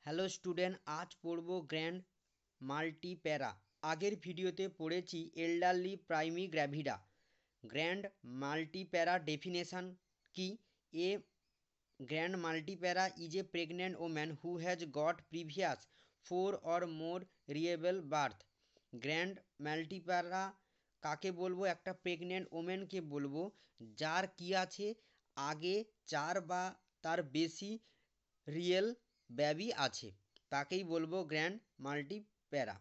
Hello student, আজ পড়ব grand মাল্টিপ্যারা। আগের ভিডিওতে পড়েছি elderly primigravida. Grand multipara definition কি? A grand multipara is a pregnant woman who has got previous 4 or more viable birth. Grand multipara কাকে বলবো? একটা প্রেগনেন্ট ওমেনকে বলবো যার কি আছে, আগে 4 বা তার বেশি রিয়েল বেবি আছে, তাকেই বলবো গ্র্যান্ড মাল্টিপ্যারা।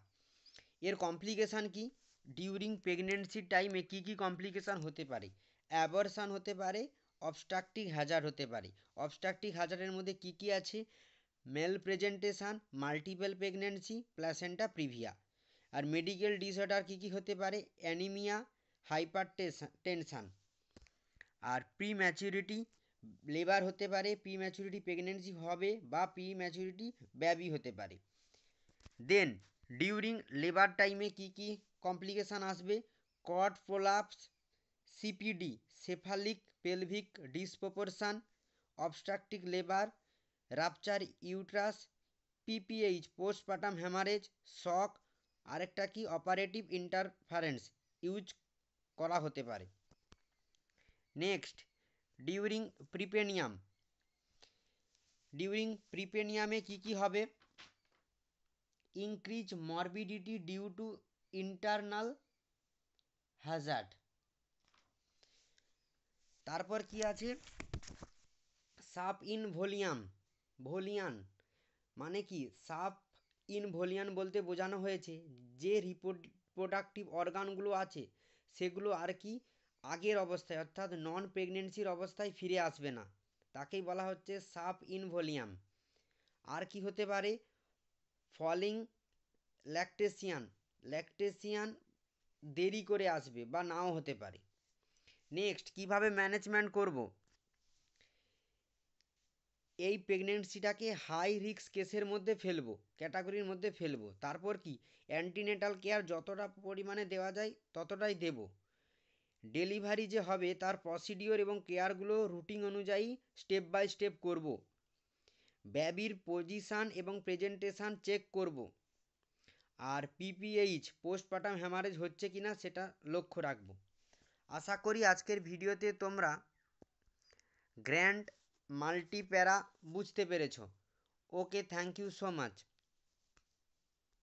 এর কমপ্লিকেশান কি? ডিউরিং প্রেগনেন্সির টাইমে কি কি কমপ্লিকেশান হতে পারে? অ্যাবরশান হতে পারে, অবস্ট্রাকটিভ হ্যাজার্ড হতে পারে। অবস্ট্রাকটিভ হ্যাজার্ডের মধ্যে কি কি আছে? Male presentation, multiple pregnancy, placenta praevia. আর মেডিকেল ডিসঅর্ডার কি কি হতে পারে? Anaemia, hypertension. আর প্রি ম্যাচুরিটি লেবার হতে পারে, প্রি ম্যাচুরিটি প্রেগনেন্সি হবে বা প্রি ম্যাচুরিটি বেবি হতে পারে। দেন ডিউরিং লেবার টাইমে কি কি কমপ্লিকেশান আসবে? Cord prolapse, CPD, cephalic pelvic disproportion, obstructive labour, rupture uterus, PPH postpartum haemorrhage, shock, আরেকটা কি অপারেটিভ ইন্টারফারেন্স ইউজ করা হতে পারে। Next, during puerperium. ডিউরিং প্রিপেনিয়ামে কি কি হবে? Increase morbidity due to internal hazard. তারপর কি আছে? সাব ইন ভলিয়ান মানে কি? সাব ইন ভলিয়ান বলতে বোঝানো হয়েছে যে রিপ্রোডাক্টিভ অর্গানগুলো আছে সেগুলো আর কি আগের অবস্থায় অর্থাৎ নন প্রেগনেন্সির অবস্থায় ফিরে আসবে না, তাকেই বলা হচ্ছে সাব ইন ভলিয়াম। আর কি হতে পারে? ফলিং ল্যাকটেশিয়ান দেরি করে আসবে বা নাও হতে পারে। নেক্সট, কিভাবে ম্যানেজমেন্ট করব? এই প্রেগনেন্সিটাকে হাই রিস্ক কেসের মধ্যে ফেলবো, ক্যাটাগরির মধ্যে ফেলবো। তারপর কি? অ্যান্টিনেটাল কেয়ার যতটা পরিমাণে দেওয়া যায় ততটাই দেব। ডেলিভারি যে হবে তার প্রসিডিওর এবং কেয়ারগুলো রুটিন অনুযায়ী স্টেপ বাই স্টেপ করব। বেবির পজিশান এবং প্রেজেন্টেশান চেক করব। আর পিপিএইচ পোস্টপার্টাম হ্যামারেজ হচ্ছে কি না সেটা লক্ষ্য রাখব। আশা করি আজকের ভিডিওতে তোমরা গ্র্যান্ড মাল্টিপ্যারা বুঝতে পেরেছো। ওকে, থ্যাংক ইউ সো মাচ।